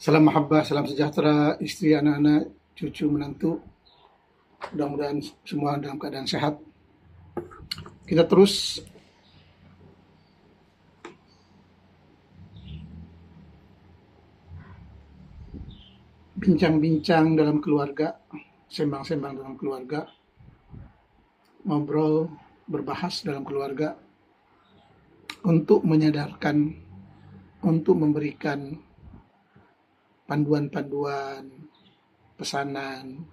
Salam mahabbah, salam sejahtera, istri, anak-anak, cucu, menantu. Mudah-mudahan semua dalam keadaan sehat. Kita terus bincang-bincang dalam keluarga, sembang-sembang dalam keluarga, ngobrol, berbahas dalam keluarga untuk menyadarkan, untuk memberikan panduan-panduan, pesanan,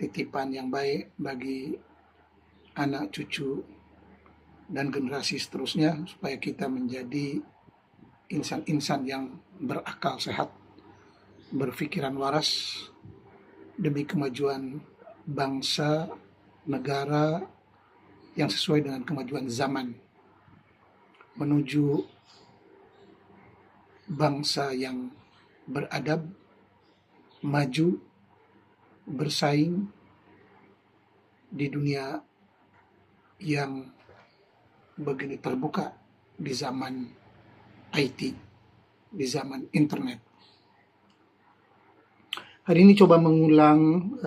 titipan yang baik bagi anak cucu dan generasi seterusnya supaya kita menjadi insan-insan yang berakal sehat, berpikiran waras demi kemajuan bangsa, negara yang sesuai dengan kemajuan zaman, menuju bangsa yang beradab, maju, bersaing di dunia yang begini terbuka di zaman IT, di zaman internet. Hari ini coba mengulang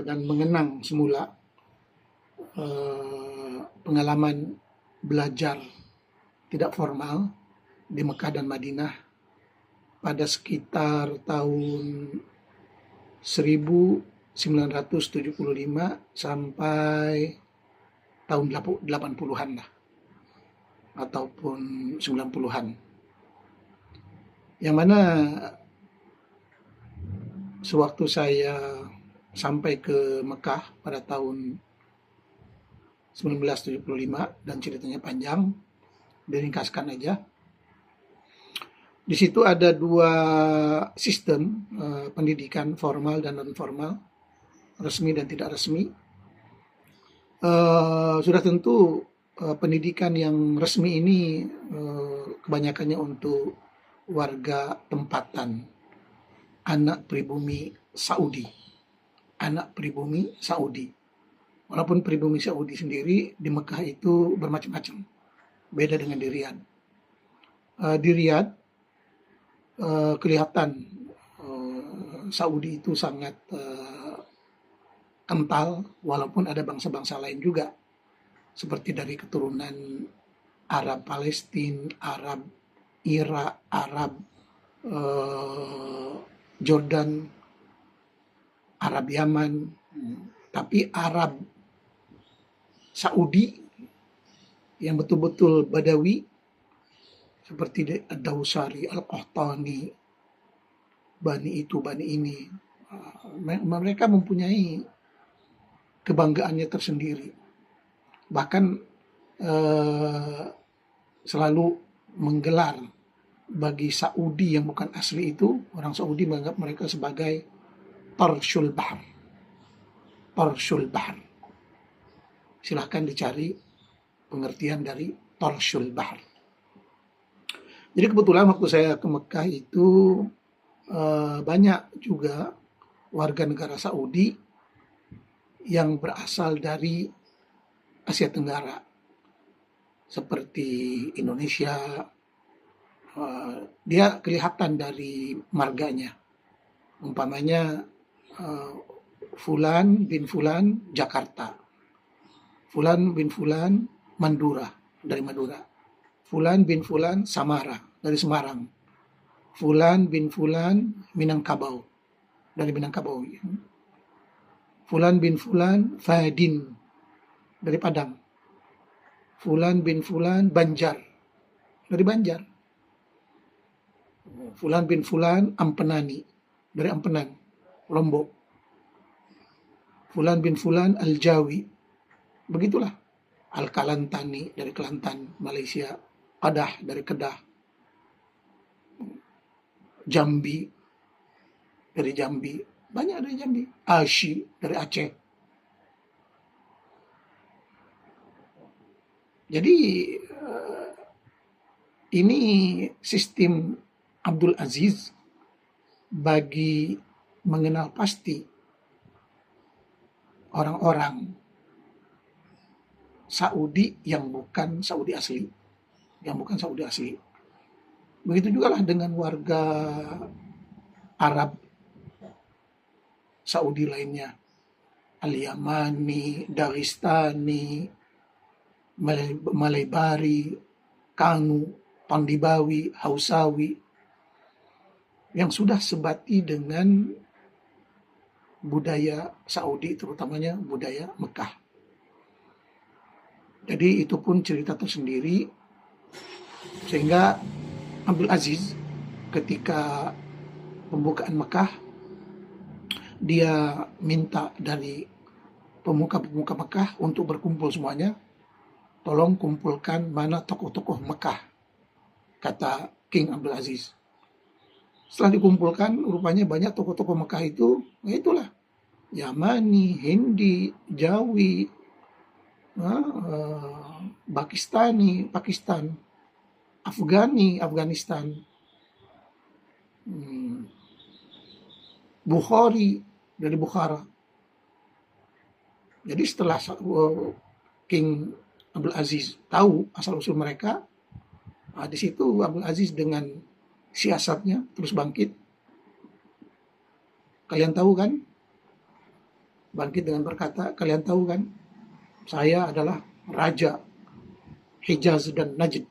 dan mengenang semula pengalaman belajar tidak formal di Mekah dan Madinah pada sekitar tahun 1975 sampai tahun 80-an lah, ataupun 90-an. Yang mana sewaktu saya sampai ke Mekah pada tahun 1975, dan ceritanya panjang, diringkaskan aja. Di situ ada dua sistem pendidikan, formal dan non formal, resmi dan tidak resmi. Sudah tentu pendidikan yang resmi ini kebanyakannya untuk warga tempatan, anak pribumi Saudi. Anak pribumi Saudi. Walaupun pribumi Saudi sendiri di Mekah itu bermacam-macam. Beda dengan di Riyadh. Di Riyadh kelihatan Saudi itu sangat kental, walaupun ada bangsa-bangsa lain juga. Seperti dari keturunan Arab Palestina, Arab Irak, Arab Jordan, Arab Yaman, tapi Arab Saudi yang betul-betul Badawi seperti Ad-Dawsari, Al-Qahtani, Bani itu, Bani ini, mereka mempunyai kebanggaannya tersendiri. Bahkan selalu menggelar bagi Saudi yang bukan asli itu, orang Saudi menganggap mereka sebagai Tarshul Bahar. Tarshul Bahar. Silahkan dicari pengertian dari Tarshul Bahar. Jadi kebetulan waktu saya ke Mekah itu banyak juga warga negara Saudi yang berasal dari Asia Tenggara, seperti Indonesia. Dia kelihatan dari marganya. Umpamanya Fulan bin Fulan Jakarta, Fulan bin Fulan Madura, dari Madura, Fulan bin Fulan Samara, dari Semarang, Fulan bin Fulan Minangkabau, dari Minangkabau, Fulan bin Fulan Fadin, dari Padang, Fulan bin Fulan Banjar, dari Banjar, Fulan bin Fulan Ampenani, dari Ampenan, Lombok, Fulan bin Fulan Al-Jawi, begitulah. Al-Kalantani, dari Kelantan, Malaysia, Kedah, dari Kedah, Jambi, dari Jambi, banyak dari Jambi, Ashi, dari Aceh. Jadi ini sistem Abdul Aziz bagi mengenal pasti orang-orang Saudi yang bukan Saudi asli, Begitu juga lah dengan warga Arab Saudi lainnya, Al-Yamani, Dagestani, Malaybari, Kanu, Pandibawi, Hausawi, yang sudah sebati dengan budaya Saudi, terutamanya budaya Mekah. Jadi itu pun cerita tersendiri, sehingga Abdul Aziz ketika pembukaan Mekah, dia minta dari pemuka-pemuka Mekah untuk berkumpul semuanya, tolong kumpulkan mana tokoh-tokoh Mekah, kata King Abdul Aziz. Setelah dikumpulkan, rupanya banyak tokoh-tokoh Mekah itu, ya itulah, Yamani, Hindi, Jawi, Pakistan, Afghanistan, Bukhari dari Bukhara. Jadi setelah King Abdul Aziz tahu asal-usul mereka, di situ Abdul Aziz dengan siasatnya terus bangkit. Kalian tahu kan? Bangkit dengan berkata, kalian tahu kan? Saya adalah Raja Hijaz dan Najd.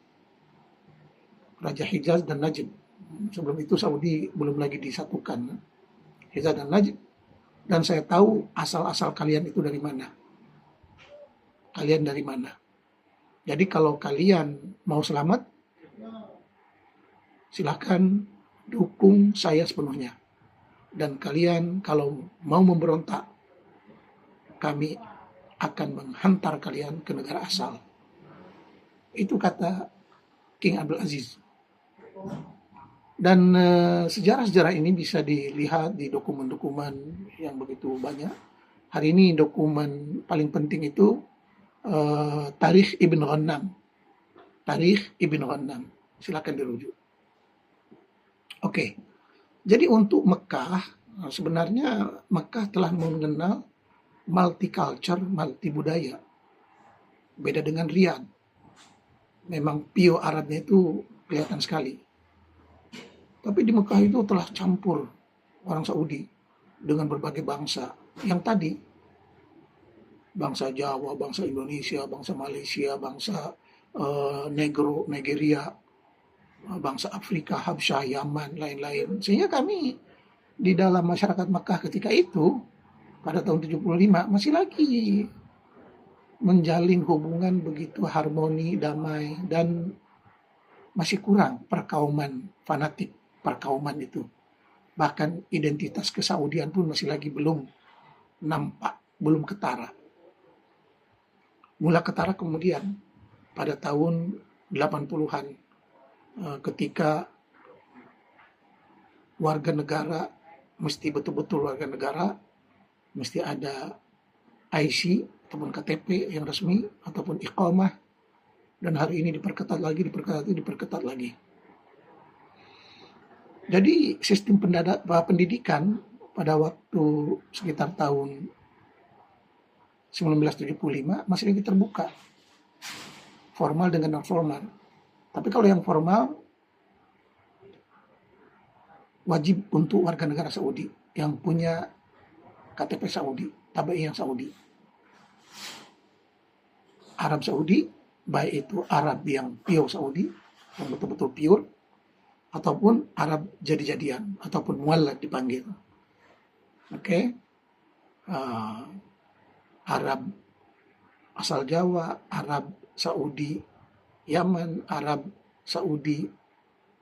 Raja Hijaz dan Najd. Sebelum itu Saudi belum lagi disatukan. Hijaz dan Najd. Dan saya tahu asal-asal kalian itu dari mana. Kalian dari mana. Jadi kalau kalian mau selamat, silakan dukung saya sepenuhnya. Dan kalian kalau mau memberontak, kami akan menghantar kalian ke negara asal. Itu kata King Abdul Aziz. Dan sejarah-sejarah ini bisa dilihat di dokumen-dokumen yang begitu banyak. Hari ini dokumen paling penting itu Tarikh Ibn Ghanam. Tarikh Ibn Ghanam. Silakan dirujuk. Oke. Jadi untuk Mekah, sebenarnya Mekah telah mengenal multicultural, multi budaya. Beda dengan Riyadh. Memang pure Arabnya itu kelihatan sekali. Tapi di Mekah itu telah campur orang Saudi dengan berbagai bangsa. Yang tadi, bangsa Jawa, bangsa Indonesia, bangsa Malaysia, bangsa Nigeria, bangsa Afrika, Habsyah, Yaman, lain-lain. Sehingga kami di dalam masyarakat Mekah ketika itu, pada tahun 75, masih lagi menjalin hubungan begitu harmoni, damai, dan masih kurang perkauman fanatik, perkauman itu. Bahkan identitas kesaudian pun masih lagi belum nampak, belum ketara. Mula ketara kemudian pada tahun 80-an ketika warga negara mesti betul-betul warga negara, mesti ada IC ataupun KTP yang resmi ataupun iqamah, dan hari ini diperketat lagi. Jadi sistem pendidikan pada waktu sekitar tahun 1975 masih lagi terbuka, formal dengan non formal. Tapi kalau yang formal wajib untuk warga negara Saudi yang punya KTP Saudi, tabai yang Saudi. Arab Saudi, baik itu Arab yang pure Saudi, yang betul-betul pure, ataupun Arab jadi-jadian, ataupun muallad dipanggil. Oke. Arab asal Jawa, Arab Saudi, Yaman, Arab Saudi,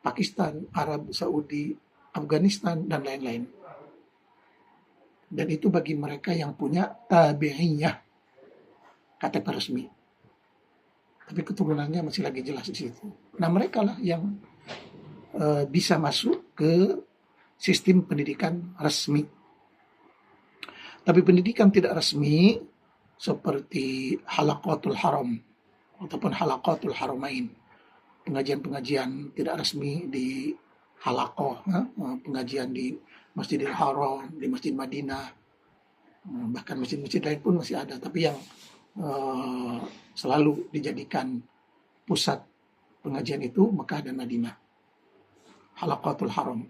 Pakistan, Arab Saudi, Afghanistan, dan lain-lain. Dan itu bagi mereka yang punya tabi'iyah, KTP resmi. Tapi keturunannya masih lagi jelas di situ. Nah, mereka lah yang bisa masuk ke sistem pendidikan resmi. Tapi pendidikan tidak resmi seperti halaqatul haram ataupun halaqatul haramain, pengajian-pengajian tidak resmi di halaqah, pengajian di Masjidil Haram, di Masjid Madinah, bahkan masjid-masjid lain pun masih ada, tapi yang selalu dijadikan pusat pengajian itu Mekah dan Madinah, halaqatul haram.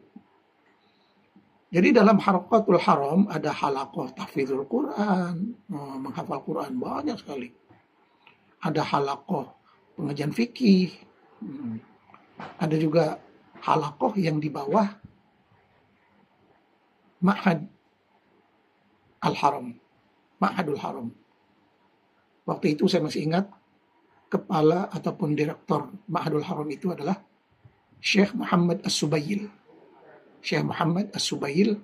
Jadi dalam Harakatul Haram ada halaqah tahfidzul Quran, menghafal Quran banyak sekali. Ada halaqah pengajian fikih, ada juga halaqah yang di bawah Ma'had Al-Haram, Ma'hadul Haram. Waktu itu saya masih ingat kepala ataupun direktur Ma'hadul Haram itu adalah Syekh Muhammad As-Subayil. Syekh Muhammad As-Subayil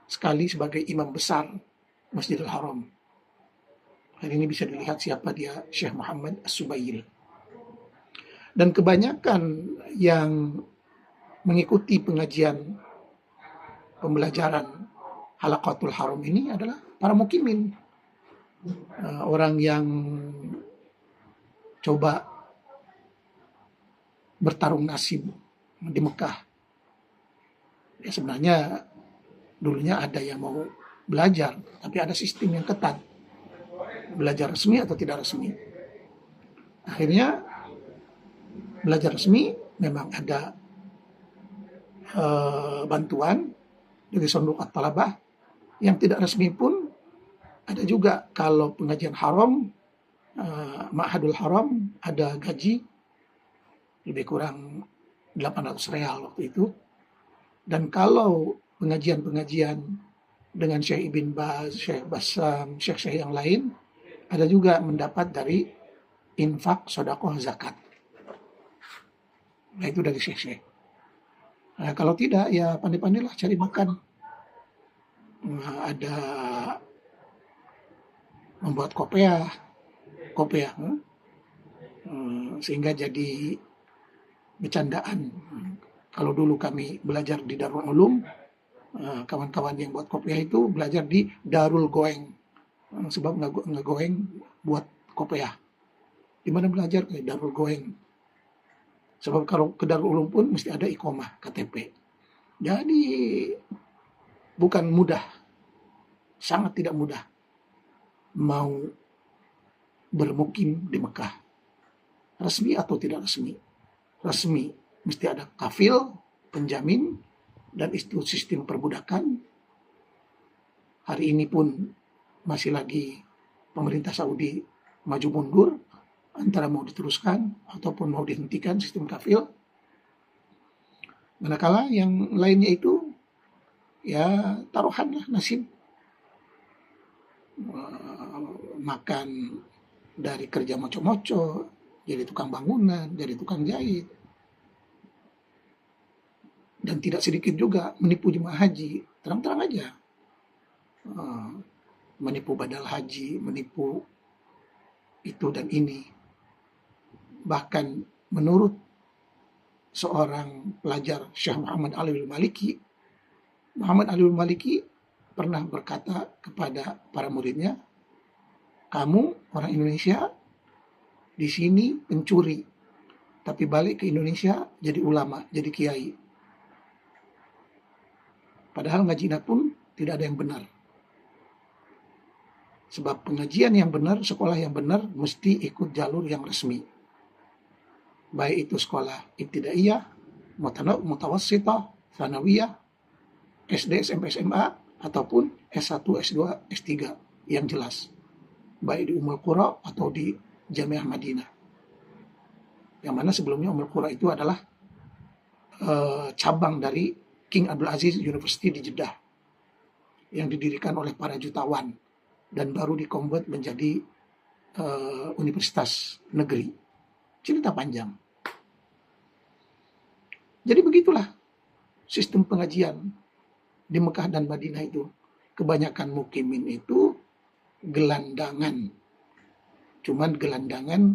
sekali sebagai imam besar Masjidil Haram. Hari ini bisa dilihat siapa dia, Syekh Muhammad As-Subayil. Dan kebanyakan yang mengikuti pengajian pembelajaran Halaqatul Haram ini adalah para mukimin, orang yang coba bertarung nasib di Mekah. Ya, sebenarnya dulunya ada yang mau belajar, tapi ada sistem yang ketat, belajar resmi atau tidak resmi. Akhirnya belajar resmi memang ada bantuan dari Sonduk At-Talabah. Yang tidak resmi pun ada juga. Kalau pengajian haram, Ma'hadul Haram ada gaji lebih kurang 800 real waktu itu. Dan kalau pengajian-pengajian dengan Syekh Ibn Baz, Syekh Bassam, Syekh yang lain, ada juga mendapat dari infak, sedekah, zakat. Nah, itu dari Syekh. Nah, kalau tidak, ya pandai-pandailah cari makan. Ada membuat kopiah, sehingga jadi bercandaan. Kalau dulu kami belajar di Darul Ulum, kawan-kawan yang buat kopiah itu belajar di Darul Goeng, sebab ngegoeng buat kopiah. Di mana belajar? Ke Darul Goeng. Sebab kalau ke Darul Ulum pun mesti ada iqomah KTP. Jadi bukan mudah, sangat tidak mudah mau bermukim di Mekah. Resmi atau tidak resmi? Resmi mesti ada kafil, penjamin, dan itu sistem perbudakan. Hari ini pun masih lagi pemerintah Saudi maju mundur antara mau diteruskan ataupun mau dihentikan sistem kafil. Manakala yang lainnya itu ya taruhanlah nasib, makan dari kerja moco-moco, jadi tukang bangunan, jadi tukang jahit. Dan tidak sedikit juga menipu jemaah haji, terang-terang aja. Menipu badal haji, menipu itu dan ini. Bahkan menurut seorang pelajar Syekh Muhammad Ali al-Maliki, Muhammad Ali al-Maliki pernah berkata kepada para muridnya, kamu orang Indonesia di sini pencuri, tapi balik ke Indonesia jadi ulama, jadi kiai. Padahal ngajinya pun tidak ada yang benar. Sebab pengajian yang benar, sekolah yang benar, mesti ikut jalur yang resmi. Baik itu sekolah ibtidaiyah, mutawassithah, tsanawiyah, SD, SMP, SMA, ataupun S1, S2, S3 yang jelas. Baik di Ummul Qura atau di Jamiah Madinah. Yang mana sebelumnya Ummul Qura itu adalah cabang dari King Abdul Aziz University di Jeddah yang didirikan oleh para jutawan dan baru dikonvert menjadi universitas negeri. Cerita panjang. Jadi begitulah sistem pengajian di Mekah dan Madinah itu. Kebanyakan mukimin itu gelandangan. Cuman gelandangan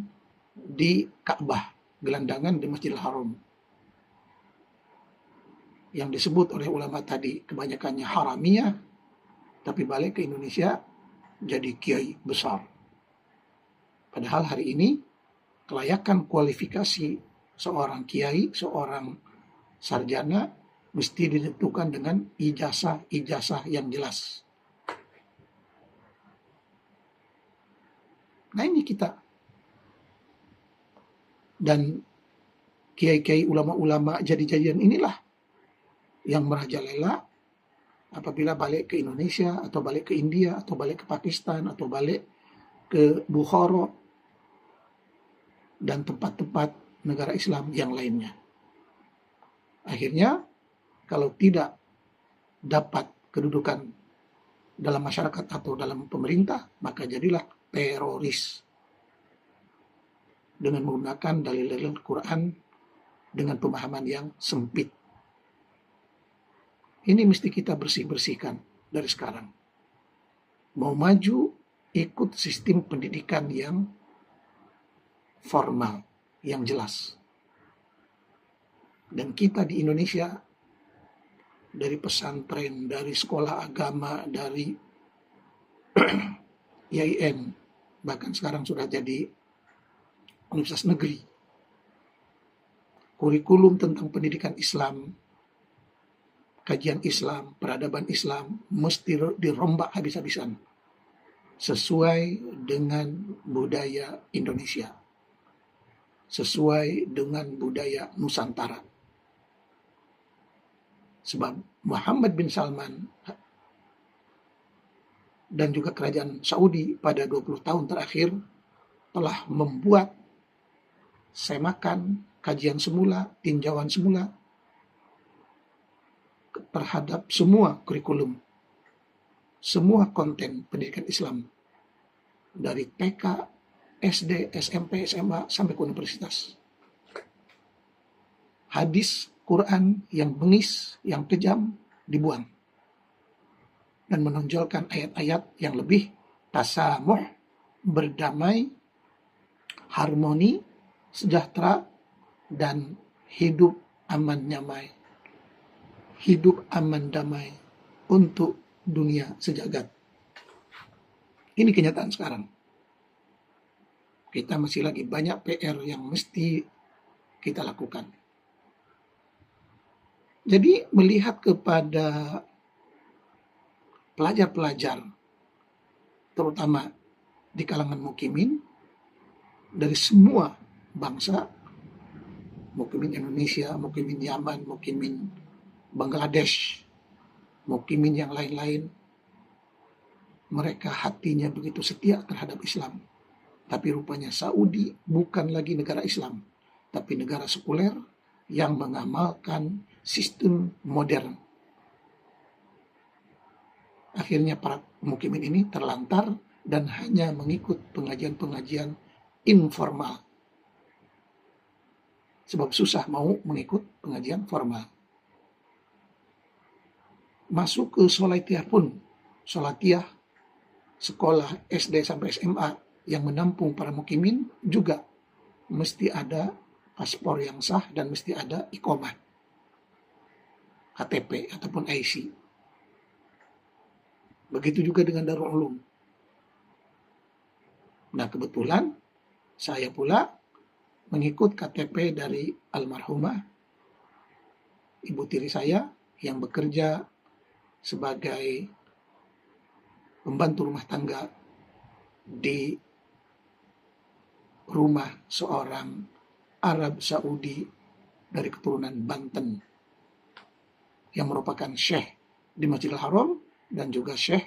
di Ka'bah, gelandangan di Masjidil Haram. Yang disebut oleh ulama tadi kebanyakannya haramiyah, tapi balik ke Indonesia jadi kiai besar. Padahal hari ini kelayakan kualifikasi seorang kiai, seorang sarjana mesti ditentukan dengan ijazah yang jelas. Nah ini kita. Dan kiai-kiai ulama-ulama jadi-jadian inilah yang merajalela apabila balik ke Indonesia atau balik ke India atau balik ke Pakistan atau balik ke Bukhara dan tempat-tempat negara Islam yang lainnya. Akhirnya kalau tidak dapat kedudukan dalam masyarakat atau dalam pemerintah, maka jadilah teroris dengan menggunakan dalil-dalil Quran dengan pemahaman yang sempit. Ini mesti kita bersih-bersihkan dari sekarang. Mau maju, ikut sistem pendidikan yang formal, yang jelas. Dan kita di Indonesia, dari pesantren, dari sekolah agama, dari IAIN, bahkan sekarang sudah jadi universitas negeri, kurikulum tentang pendidikan Islam, kajian Islam, peradaban Islam mesti dirombak habis-habisan sesuai dengan budaya Indonesia, sesuai dengan budaya Nusantara. Sebab Muhammad bin Salman dan juga kerajaan Saudi pada 20 tahun terakhir telah membuat semakan kajian semula, tinjauan semula terhadap semua kurikulum, semua konten pendidikan Islam dari TK, SD, SMP, SMA sampai ke universitas. Hadis Quran yang bengis, yang kejam dibuang dan menonjolkan ayat-ayat yang lebih tasamuh, berdamai, harmoni, sejahtera, dan hidup aman damai. Hidup aman damai untuk dunia sejagat. Ini kenyataan sekarang. Kita masih lagi banyak PR yang mesti kita lakukan. Jadi melihat kepada pelajar-pelajar, terutama di kalangan mukimin, dari semua bangsa, mukimin Indonesia, mukimin Yaman, mukimin Bangladesh, mukimin yang lain-lain, mereka hatinya begitu setia terhadap Islam. Tapi rupanya Saudi bukan lagi negara Islam, tapi negara sekuler yang mengamalkan sistem modern. Akhirnya para mukimin ini terlantar dan hanya mengikut pengajian-pengajian informal. Sebab susah mau mengikut pengajian formal. Masuk ke Sholaitiyah pun, Sholaitiyah sekolah SD sampai SMA yang menampung para mukimin juga mesti ada paspor yang sah dan mesti ada iqomah, KTP ataupun IC. Begitu juga dengan Darul Ulum. Nah, kebetulan saya pula mengikut KTP dari almarhumah ibu tiri saya yang bekerja sebagai pembantu rumah tangga di rumah seorang Arab Saudi dari keturunan Banten yang merupakan syekh di Masjidil Haram dan juga syekh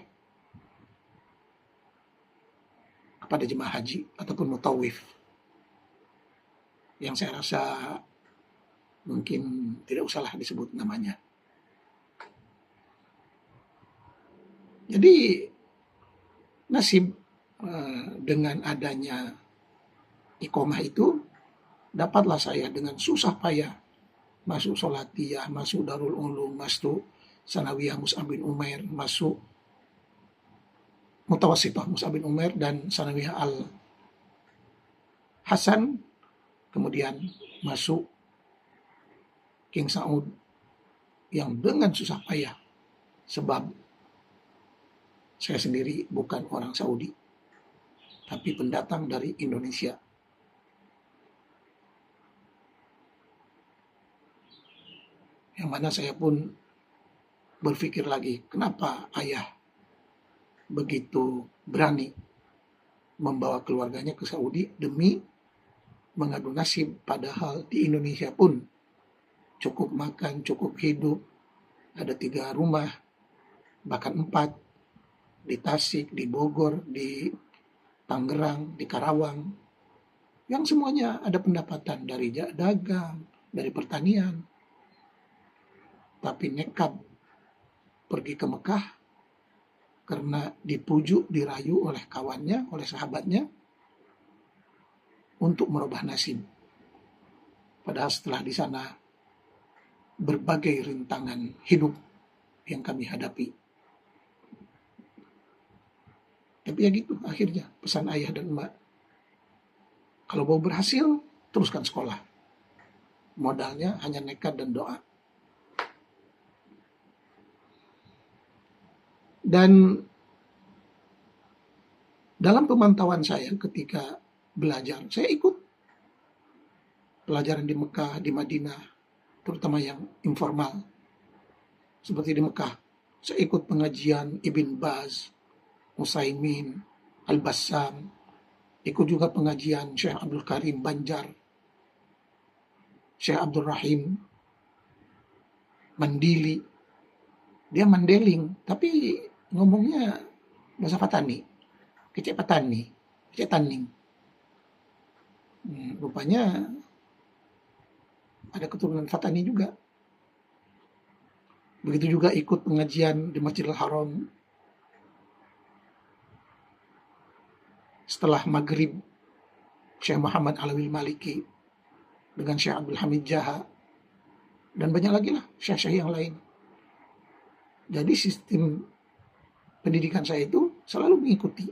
kepada jemaah haji ataupun mutawif, yang saya rasa mungkin tidak usahlah disebut namanya. Jadi nasib dengan adanya iqomah itu, dapatlah saya dengan susah payah masuk Sholaitiyah, masuk Darul Ulum, masuk Sanawiyah Mus'ab bin Umair, masuk Mutawassithah Mus'ab bin Umair dan Sanawiyah Al Hasan, kemudian masuk King Saud yang dengan susah payah, sebab saya sendiri bukan orang Saudi, tapi pendatang dari Indonesia. Yang mana saya pun berpikir lagi, kenapa ayah begitu berani membawa keluarganya ke Saudi demi mengadu nasib, padahal di Indonesia pun cukup makan, cukup hidup, ada 3 rumah, bahkan 4, di Tasik, di Bogor, di Tangerang, di Karawang, yang semuanya ada pendapatan dari dagang, dari pertanian, tapi nekat pergi ke Mekah karena dipujuk, dirayu oleh kawannya, oleh sahabatnya untuk merubah nasib. Padahal setelah di sana berbagai rintangan hidup yang kami hadapi. Tapi ya gitu akhirnya pesan ayah dan emak. Kalau mau berhasil, teruskan sekolah. Modalnya hanya nekat dan doa. Dan dalam pemantauan saya ketika belajar, saya ikut pelajaran di Mekah, di Madinah, terutama yang informal. Seperti di Mekah, saya ikut pengajian Ibn Baz, Utsaimin, Al-Bassam, ikut juga pengajian Syekh Abdul Karim Banjar, Syekh Abdul Rahim Mandili. Dia Mandeling, tapi ngomongnya bahasa Patani, kecek Patani, kecek Taning. Rupanya ada keturunan Fatani juga. Begitu juga ikut pengajian di Masjidil Haram. Setelah maghrib, Syekh Muhammad Alawi Maliki dengan Syekh Abdul Hamid Jaha, dan banyak lagi lah syekh-syekh yang lain. Jadi sistem pendidikan saya itu selalu mengikuti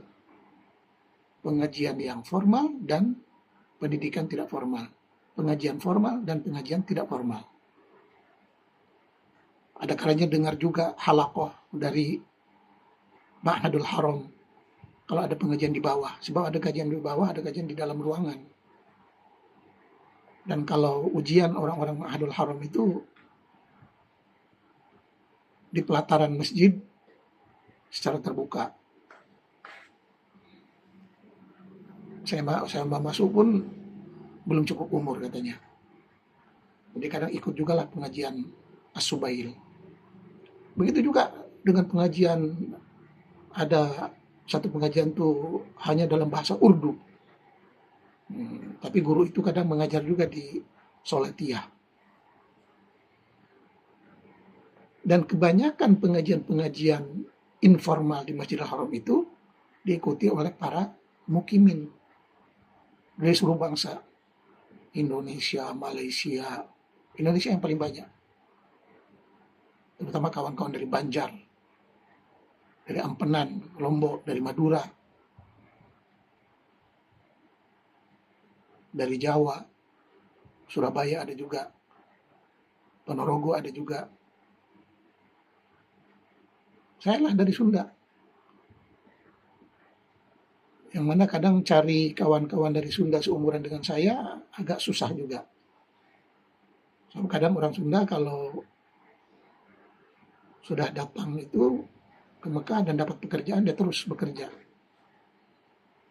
pengajian yang formal dan pendidikan tidak formal, pengajian formal dan pengajian tidak formal. Ada kalanya dengar juga halakoh dari Ma'hadul Haram kalau ada pengajian di bawah, sebab ada kajian di bawah, ada kajian di dalam ruangan. Dan kalau ujian orang-orang Ma'hadul Haram itu di pelataran masjid secara terbuka. Saya masuk pun belum cukup umur katanya. Jadi kadang ikut juga lah pengajian As-Subail. Begitu juga dengan pengajian, ada satu pengajian tuh hanya dalam bahasa Urdu. Tapi guru itu kadang mengajar juga di Solatiyah. Dan kebanyakan pengajian-pengajian informal di Masjidil Haram itu diikuti oleh para mukimin dari seluruh bangsa. Indonesia, Malaysia, Indonesia yang paling banyak. Terutama kawan-kawan dari Banjar, dari Ampenan, Lombok, dari Madura, dari Jawa, Surabaya ada juga, Ponorogo ada juga. Saya lah dari Sunda. Yang mana kadang cari kawan-kawan dari Sunda seumuran dengan saya agak susah juga. So, kadang orang Sunda kalau sudah datang itu ke Mekah dan dapat pekerjaan, dia terus bekerja.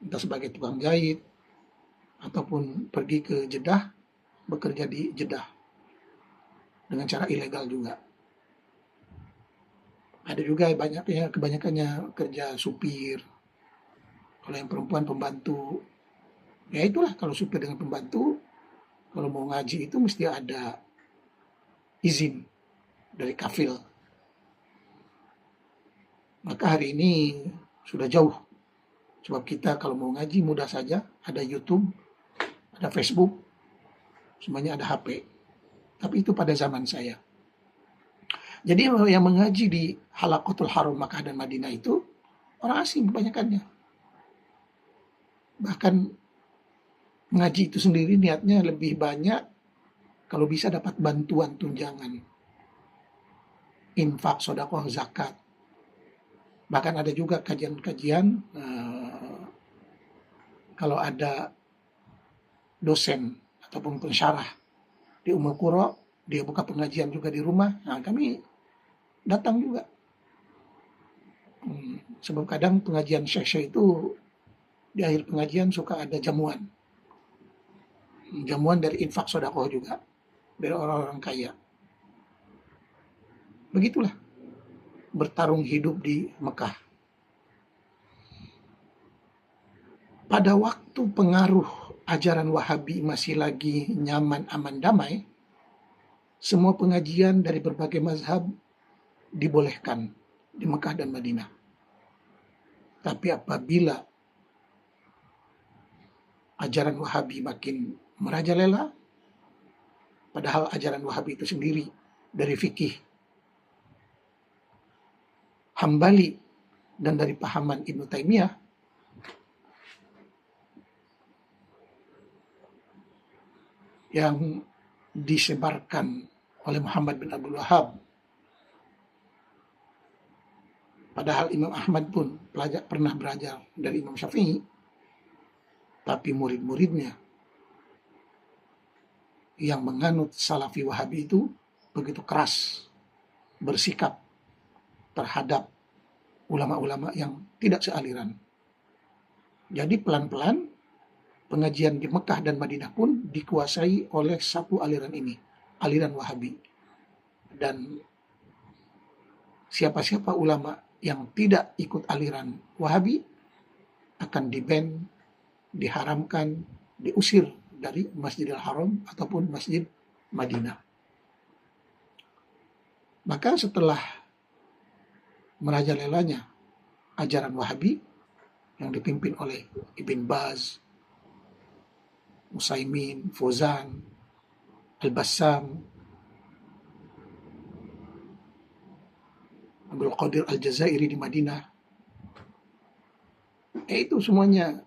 Entah sebagai tukang jahit, ataupun pergi ke Jeddah, bekerja di Jeddah. Dengan cara ilegal juga. Ada juga kebanyakannya kerja supir. Kalau yang perempuan pembantu. Ya itulah, kalau supir dengan pembantu, kalau mau ngaji itu mesti ada izin dari kafil. Maka hari ini sudah jauh. Sebab kita kalau mau ngaji mudah saja, ada YouTube, ada Facebook, semuanya ada HP. Tapi itu pada zaman saya. Jadi yang mengaji di Halaqatul Haram Makkah dan Madinah itu orang asing kebanyakannya. Bahkan mengaji itu sendiri niatnya lebih banyak kalau bisa dapat bantuan tunjangan, infak, sedekah, zakat. Bahkan ada juga kajian-kajian kalau ada dosen ataupun pensyarah di Ummul Qura, dia buka pengajian juga di rumah. Nah, kami datang juga. Sebab kadang pengajian syekh itu di akhir pengajian suka ada jamuan. Jamuan dari infak sedekah juga, dari orang-orang kaya. Begitulah. bertarung hidup di Mekah. Pada waktu pengaruh ajaran Wahabi masih lagi nyaman, aman, damai, semua pengajian dari berbagai mazhab dibolehkan di Mekah dan Madinah. Tapi apabila ajaran Wahabi makin merajalela, padahal ajaran Wahabi itu sendiri dari fikih Hambali dan dari pahaman Ibnu Taimiyah, yang disebarkan oleh Muhammad bin Abdul Wahab. Padahal Imam Ahmad pun pernah belajar dari Imam Syafi'i, tapi murid-muridnya yang menganut Salafi Wahabi itu begitu keras bersikap terhadap ulama-ulama yang tidak sealiran. Jadi pelan-pelan pengajian di Mekah dan Madinah pun dikuasai oleh satu aliran ini, aliran Wahabi. Dan siapa-siapa ulama yang tidak ikut aliran Wahabi akan di-ban, diharamkan, diusir dari Masjidil Haram ataupun Masjid Madinah. Maka setelah merajalelanya ajaran Wahabi yang dipimpin oleh Ibn Baz, Utsaimin, Fauzan, Al-Bassam, Abdul Qadir Al-Jazairi di Madinah, itu semuanya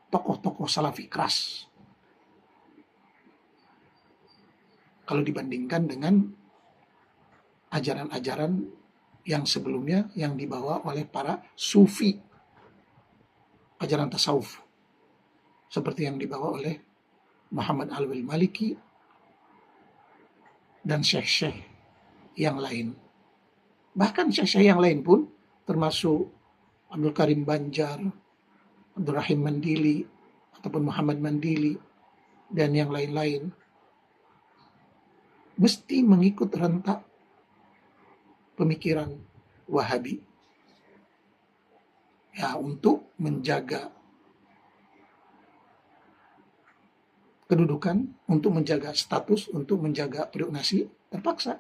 tokoh-tokoh Salafi keras kalau dibandingkan dengan ajaran-ajaran yang sebelumnya yang dibawa oleh para sufi, ajaran tasawuf, seperti yang dibawa oleh Muhammad Alwi Maliki dan syekh-syekh yang lain. Bahkan syekh-syekh yang lain pun, termasuk Abdul Karim Banjar, Abdul Rahim Mandili, ataupun Muhammad Mandili, dan yang lain-lain, mesti mengikut rentak pemikiran Wahabi. Ya, untuk menjaga kedudukan, untuk menjaga status, untuk menjaga periuk nasi, terpaksa.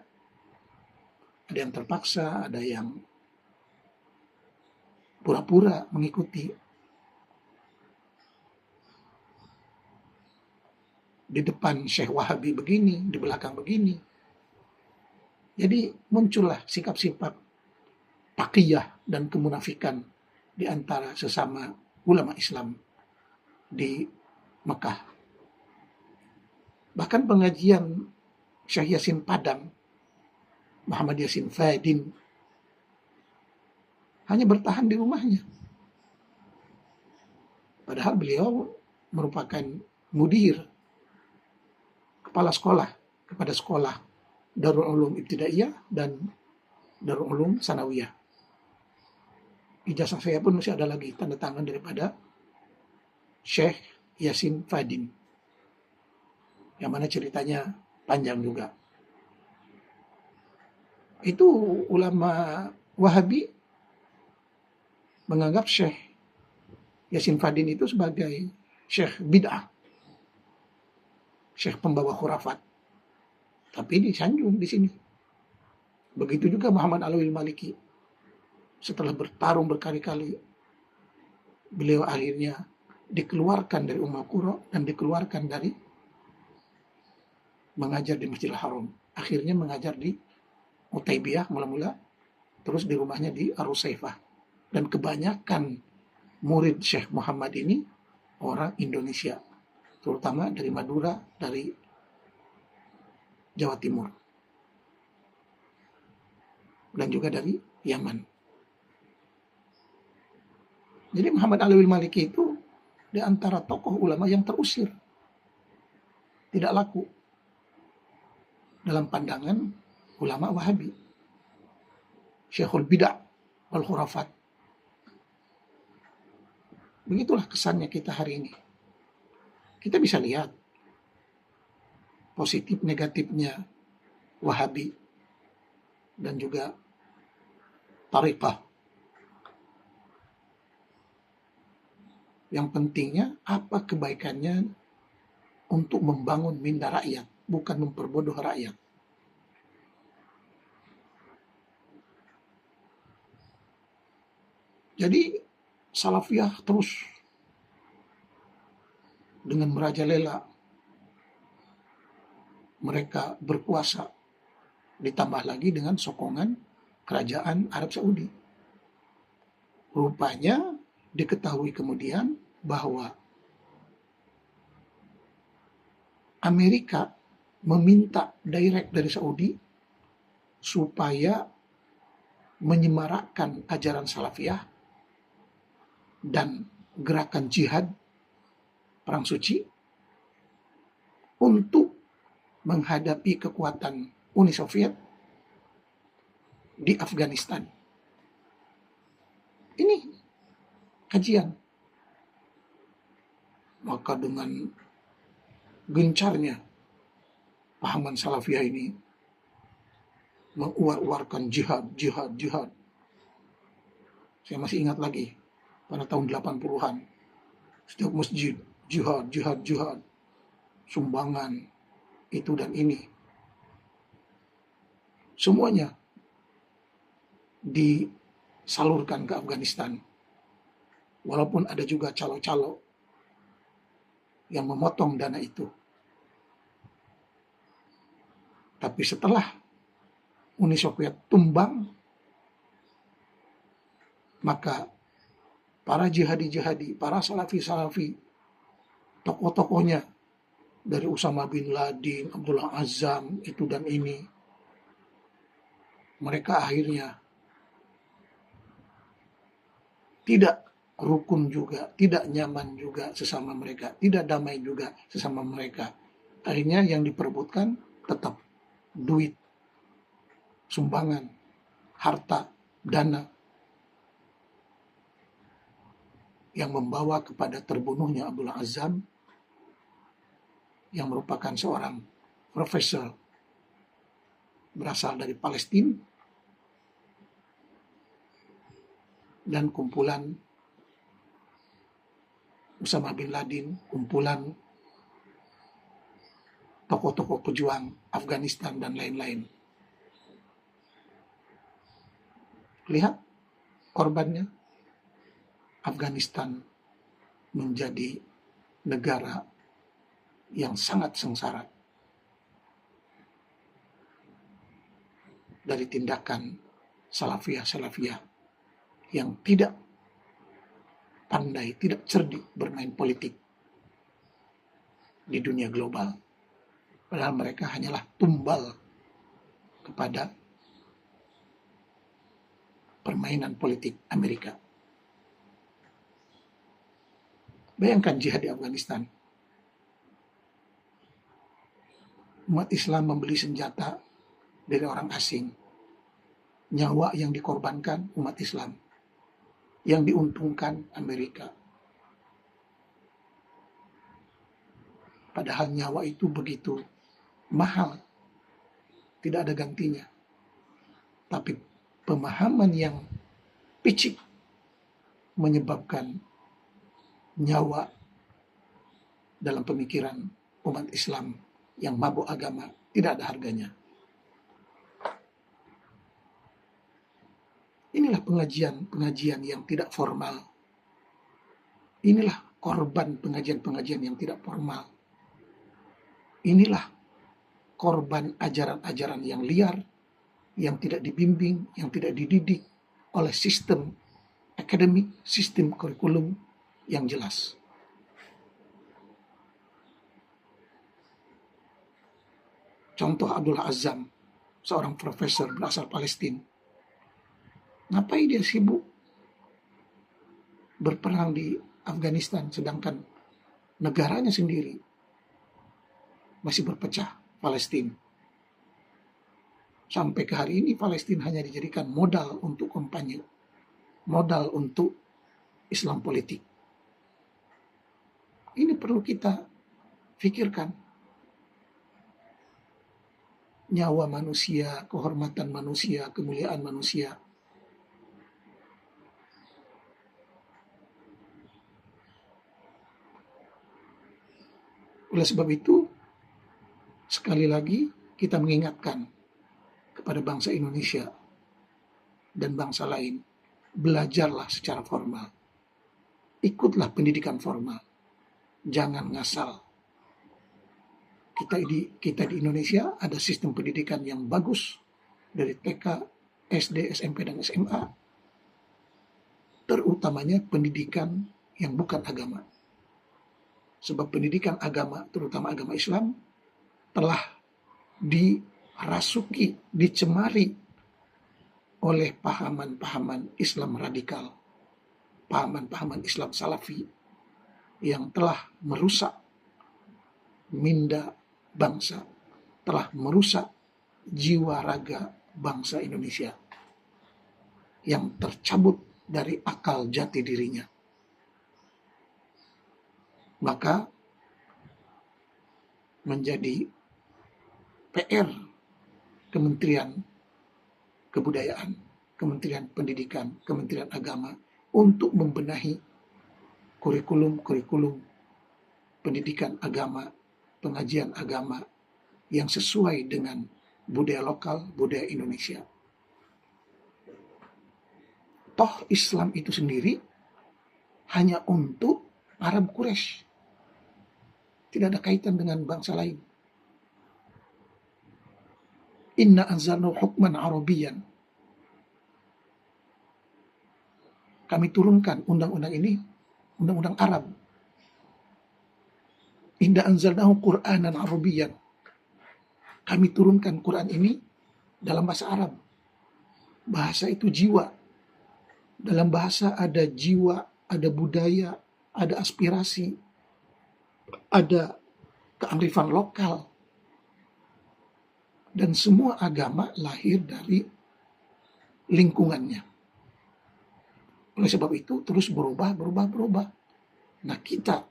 Ada yang terpaksa, ada yang pura-pura mengikuti. Di depan Syekh Wahabi begini, di belakang begini. Jadi muncullah sikap-sikap taqiyah dan kemunafikan di antara sesama ulama Islam di Mekah. Bahkan pengajian Syekh Yasin Padang, Muhammad Yasin Fadin, hanya bertahan di rumahnya. Padahal beliau merupakan mudir, kepala sekolah, kepada sekolah Darul Ulum Ibtidaiyah dan Darul Ulum Sanawiyah. Ijazah saya pun masih ada lagi tanda tangan daripada Syekh Yasin Fadin, yang mana ceritanya panjang juga. Itu ulama Wahabi menganggap Syekh Yasin Fadin itu sebagai Syekh bid'ah, Syekh pembawa khurafat. Tapi disanjung di sini. Begitu juga Muhammad Alwi Maliki. Setelah bertarung berkali-kali, beliau akhirnya dikeluarkan dari Ummul Qura dan dikeluarkan dari mengajar di Masjidil Haram. Akhirnya mengajar di Utaibiyah mula-mula, terus di rumahnya di Ar-Rusaifah. Dan kebanyakan murid Syekh Muhammad ini orang Indonesia, terutama dari Madura, dari Jawa Timur, dan juga dari Yaman. Jadi Muhammad Alwi Maliki itu di antara tokoh ulama yang terusir, tidak laku dalam pandangan ulama Wahabi, Syekhul Bid'ah wal Khurafat. Begitulah kesannya kita hari ini. Kita bisa lihat positif negatifnya Wahabi dan juga tariqah. Yang pentingnya apa kebaikannya untuk membangun minda rakyat, bukan memperbodoh rakyat. Jadi Salafiyah terus dengan merajalela mereka berkuasa, ditambah lagi dengan sokongan kerajaan Arab Saudi. Rupanya diketahui kemudian bahwa Amerika meminta direct dari Saudi supaya menyemarakkan ajaran Salafiyah dan gerakan jihad perang suci untuk menghadapi kekuatan Uni Soviet di Afghanistan. Ini kajian. Maka dengan gencarnya pahaman Salafiyah ini menguar-uarkan jihad. Saya masih ingat lagi pada tahun 80-an, setiap masjid jihad, sumbangan itu dan ini. Semuanya disalurkan ke Afghanistan. Walaupun ada juga calo-calo yang memotong dana itu. Tapi setelah Uni Soviet tumbang, maka para jihadi-jihadi, para salafi-salafi, tokoh-tokohnya dari Usama bin Laden, Abdullah Azzam, itu dan ini, mereka akhirnya tidak rukun juga, tidak nyaman juga sesama mereka, tidak damai juga sesama mereka. Akhirnya yang diperebutkan tetap duit, sumbangan, harta, dana, yang membawa kepada terbunuhnya Abdullah Azzam, yang merupakan seorang profesor berasal dari Palestina, dan kumpulan Usama bin Laden, kumpulan tokoh-tokoh pejuang Afghanistan dan lain-lain. Lihat korbannya, Afghanistan menjadi negara yang sangat sengsara dari tindakan Salafiyah yang tidak pandai, tidak cerdik bermain politik di dunia global. Padahal mereka hanyalah tumbal kepada permainan politik Amerika. Bayangkan jihad di Afghanistan. Umat Islam membeli senjata dari orang asing. Nyawa yang dikorbankan umat Islam. Yang diuntungkan Amerika. Padahal nyawa itu begitu mahal. Tidak ada gantinya. Tapi pemahaman yang picik menyebabkan nyawa dalam pemikiran umat Islam yang mabuk agama tidak ada harganya. Inilah pengajian yang tidak formal. Inilah korban pengajian yang tidak formal. Inilah korban ajaran-ajaran yang liar, yang tidak dibimbing, yang tidak dididik oleh sistem akademik, sistem kurikulum yang jelas. Contoh Abdullah Azzam, seorang profesor berasal Palestina. Ngapain dia sibuk berperang di Afghanistan sedangkan negaranya sendiri masih berpecah, Palestina. Sampai ke hari ini Palestina hanya dijadikan modal untuk kampanye, modal untuk Islam politik. Ini perlu kita pikirkan. nyawa manusia, kehormatan manusia, kemuliaan manusia. Oleh sebab itu, sekali lagi kita mengingatkan kepada bangsa Indonesia dan bangsa lain, belajarlah secara formal. Ikutlah pendidikan formal. Jangan ngasal. Kita di Indonesia ada sistem pendidikan yang bagus dari TK, SD, SMP, dan SMA. Terutamanya pendidikan yang bukan agama. Sebab pendidikan agama, terutama agama Islam, telah dirasuki, dicemari oleh pahaman-pahaman Islam radikal, pahaman-pahaman Islam salafi yang telah merusak minda bangsa, telah merusak jiwa raga bangsa Indonesia yang tercabut dari akal jati dirinya. Maka menjadi PR Kementerian Kebudayaan, Kementerian Pendidikan, Kementerian Agama untuk membenahi kurikulum pendidikan agama, pengajian agama yang sesuai dengan budaya lokal, budaya Indonesia. Toh Islam itu sendiri hanya untuk Arab Quraisy. Tidak ada kaitan dengan bangsa lain. Inna anzalnahu hukman Arabiyyan. Kami turunkan undang-undang ini, undang-undang Arab. Inna anzalnahu Qur'anan Arabiyyan. Kami turunkan Quran ini dalam bahasa Arab. Bahasa itu jiwa. Dalam bahasa ada jiwa, ada budaya, ada aspirasi, ada kearifan lokal. Dan semua agama lahir dari lingkungannya. Oleh sebab itu terus berubah. Nah kita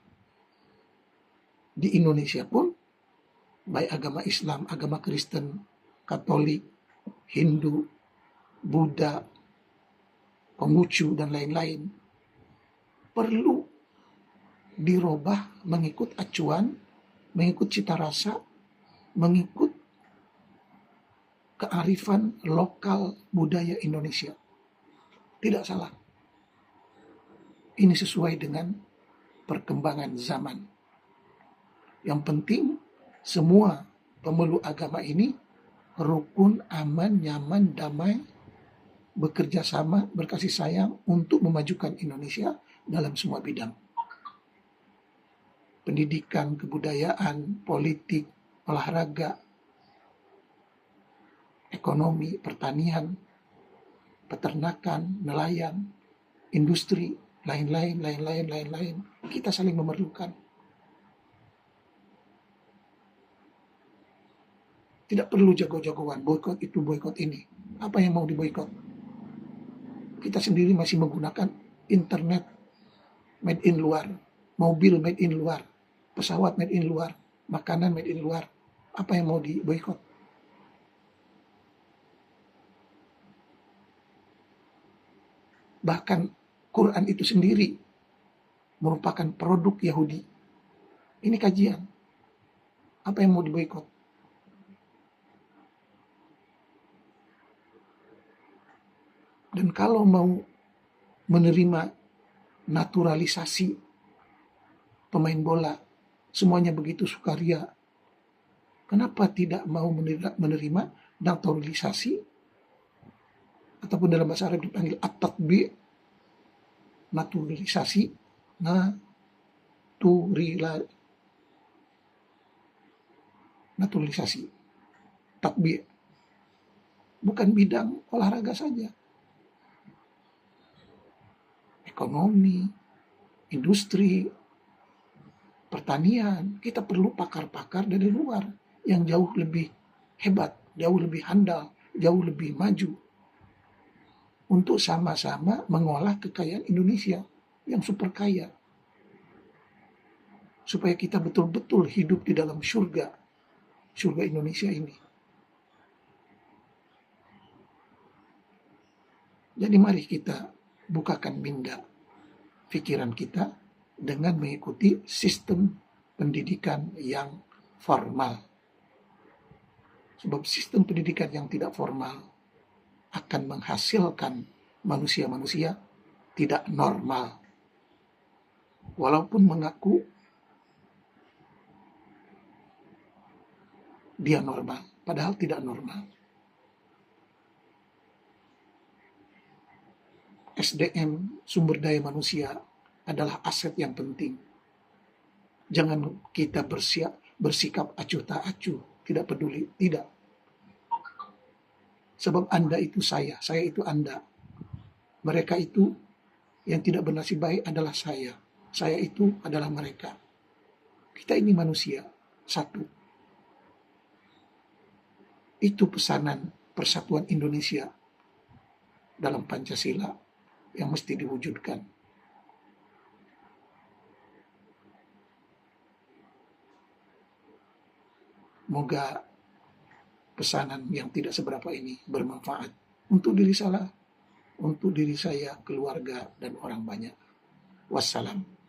di Indonesia pun, baik agama Islam, agama Kristen, Katolik, Hindu, Buddha, Konghucu, dan lain-lain, perlu dirubah mengikut acuan, mengikut cita rasa, mengikut kearifan lokal budaya Indonesia. Tidak salah. Ini sesuai dengan perkembangan zaman. Yang penting semua pemeluk agama ini rukun, aman, nyaman, damai, bekerja sama, berkasih sayang untuk memajukan Indonesia dalam semua bidang. Pendidikan, kebudayaan, politik, olahraga, ekonomi, pertanian, peternakan, nelayan, industri, lain-lain. Kita saling memerlukan. Tidak perlu jago-jagoan, boikot itu, boikot ini. Apa yang mau diboikot? Kita sendiri masih menggunakan internet made in luar, mobil made in luar, pesawat made in luar, makanan made in luar. Apa yang mau diboikot? Bahkan Quran itu sendiri merupakan produk Yahudi. Ini kajian. Apa yang mau diboikot? Dan kalau mau menerima naturalisasi pemain bola, semuanya begitu sukaria, kenapa tidak mau menerima naturalisasi, ataupun dalam bahasa Arab dipanggil at-tatbi', naturalisasi, naturalisasi, tatbi', bukan bidang olahraga saja, ekonomi, industri, pertanian. Kita perlu pakar-pakar dari luar yang jauh lebih hebat, jauh lebih handal, jauh lebih maju, untuk sama-sama mengolah kekayaan Indonesia yang super kaya. Supaya kita betul-betul hidup di dalam surga Indonesia ini. Jadi mari kita bukakan minda pikiran kita dengan mengikuti sistem pendidikan yang formal. Sebab sistem pendidikan yang tidak formal akan menghasilkan manusia-manusia tidak normal. Walaupun mengaku dia normal, padahal tidak normal. SDM, sumber daya manusia, adalah aset yang penting. Jangan kita bersikap acuh tak acuh, tidak peduli, tidak. Sebab Anda itu saya itu Anda. Mereka itu yang tidak bernasib baik adalah saya itu adalah mereka. Kita ini manusia, satu. Itu pesanan persatuan Indonesia dalam Pancasila yang mesti diwujudkan. Moga pesanan yang tidak seberapa ini bermanfaat untuk diri saya, keluarga, dan orang banyak. Wassalam.